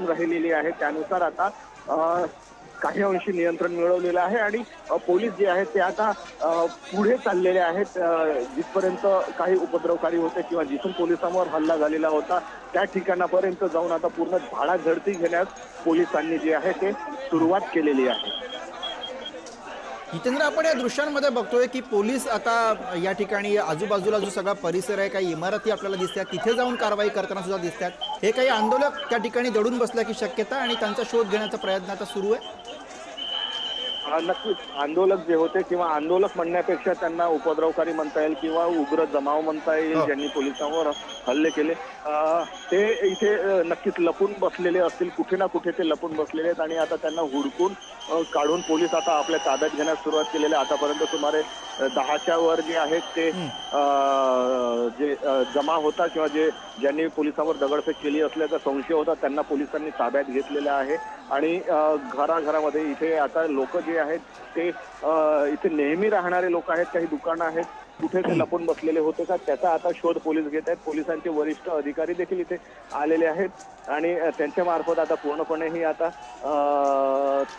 सुरून राहिलेली आहे, त्यानुसार आता काही अंशी नियंत्रण मिळवलेलं आहे आणि पोलीस जे आहेत ते आता पुढे चाललेले आहेत। जिथपर्यंत काही उपद्रवकारी होते किंवा जिथून पोलिसांवर हल्ला झालेला होता त्या ठिकाणापर्यंत जाऊन आता पूर्ण झाडाझडती घेण्यास पोलिसांनी जे आहे ते सुरुवात केलेली आहे। जितेंद्र, आपण या दृश्यांमध्ये बघतोय की पोलीस आता या ठिकाणी आजूबाजूला जो सगळा परिसर आहे, काही इमारती आपल्याला दिसतात, तिथे जाऊन कारवाई करताना सुद्धा दिसतात। हे काही आंदोलक त्या ठिकाणी दडून बसल्याची शक्यता आणि त्यांचा शोध घेण्याचा प्रयत्न आता सुरू आहे। नक्कीच आंदोलक जे होते किंवा आंदोलक म्हणण्यापेक्षा त्यांना उपद्रवकारी म्हणता येईल किंवा उग्र जमाव म्हणता येईल, ज्यांनी पोलिसांवर हल्ले केले ते इथे नक्कीच लपून बसलेले असतील, कुठे ना कुठे ते लपून बसलेले आहेत आणि आता त्यांना हुडकून काढून पोलीस आता आपल्या ताब्यात घेण्यास सुरुवात केलेली आहे। आतापर्यंत सुमारे 10च्या वर जे आहेत ते जे जमा होता किंवा ज्यांनी पोलिसांवर दगडफेक केली असल्याचा संशय होता त्यांना पोलिसांनी ताब्यात घेतलेला आहे आणि घराघरामध्ये इथे आता लोक जे आहेत ते इथे नेहमी राहणारे लोक आहेत, काही दुकानं आहेत, कुठे ते लपून बसलेले होते का त्याचा आता शोध पोलीस घेत आहेत। पोलिसांचे वरिष्ठ अधिकारी देखील इथे आलेले आहेत आणि त्यांच्या मार्फत आता पूर्णपणे ही आता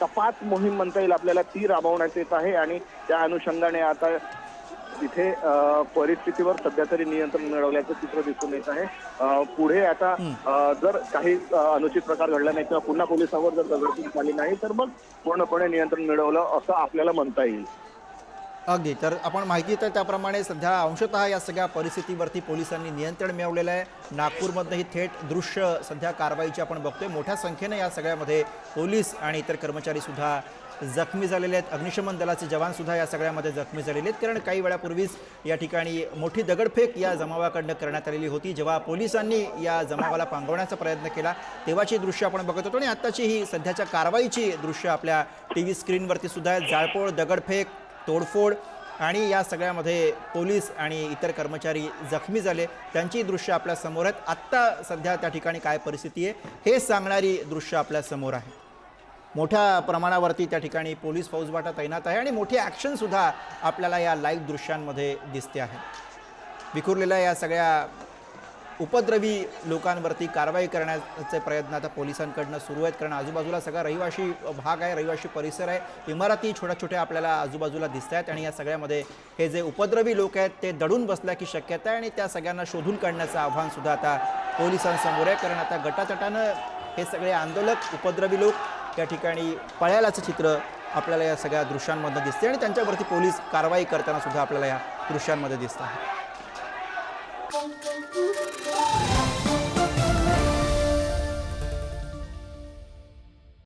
तपास मोहीम म्हणता येईल आपल्याला ती राबवण्यात येत आहे आणि त्या अनुषंगाने आता इथे परिस्थितीवर सध्या तरी नियंत्रण मिळवल्याचं चित्र दिसून येत आहे। पुढे आता जर काही अनुचित प्रकार घडला नाही किंवा पुन्हा पोलिसांवर जर दगडफेक झाली नाही तर मग पूर्णपणे नियंत्रण मिळवलं असं आपल्याला म्हणता येईल। अगदी, तर आपण माहिती तर त्याप्रमाणे सध्या अंशतः या सगळ्या परिस्थितीवरती पोलिसांनी नियंत्रण मिळवलेलं आहे। नागपूरमधनं ही थेट दृश्य सध्या कारवाईची आपण बघतोय। मोठ्या संख्येने या सगळ्यामध्ये पोलीस आणि इतर कर्मचारी सुद्धा जखमी झालेले आहेत। अग्निशमन दलाचे जवान सुद्धा या सगळ्यामध्ये जखमी झालेले आहेत, कारण काही वेळापूर्वीच या ठिकाणी मोठी दगडफेक या जमावाकडनं करण्यात आलेली होती। जेव्हा पोलिसांनी या जमावाला पांगवण्याचा प्रयत्न केला तेव्हाची दृश्य आपण बघत होतो आणि आत्ताची ही सध्याच्या कारवाईची दृश्य आपल्या टीव्ही स्क्रीनवरती सुद्धा आहेत। जाळपोळ, दगडफेक, तोडफोड आणि या सगळ्यामध्ये पोलीस आणि इतर कर्मचारी जखमी झाले, त्यांची दृश्य आपल्या समोर आहेत। आत्ता सध्या त्या ठिकाणी काय परिस्थिती आहे हे सांगणारी दृश्य आपल्या समोर आहे। मोठ्या प्रमाणावरती त्या ठिकाणी पोलीस फौजफाटा तैनात आहे आणि मोठी ॲक्शन सुद्धा आपल्याला या लाईव्ह दृश्यांमध्ये दिसते आहे। विखुरलेल्या या सगळ्या उपद्रवी लोकांवरती कारवाई करण्याचे प्रयत्न आता पोलिसांकडनं सुरू आहेत, कारण आजूबाजूला सगळा रहिवाशी भाग आहे, रहिवाशी परिसर आहे, इमारती छोट्या छोट्या आपल्याला आजूबाजूला दिसत आहेत आणि या सगळ्यामध्ये हे जे उपद्रवी लोक आहेत ते दडून बसल्याची शक्यता आहे आणि त्या सगळ्यांना शोधून काढण्याचं आव्हान सुद्धा आता पोलिसांसमोर आहे, कारण आता गटातटानं हे सगळे आंदोलक, उपद्रवी लोक या ठिकाणी पळाल्याचं चित्र आपल्याला या सगळ्या दृश्यांमध्ये दिसते आणि त्यांच्यावरती पोलीस कारवाई करताना सुद्धा आपल्याला या दृश्यांमध्ये दिसतं आहे।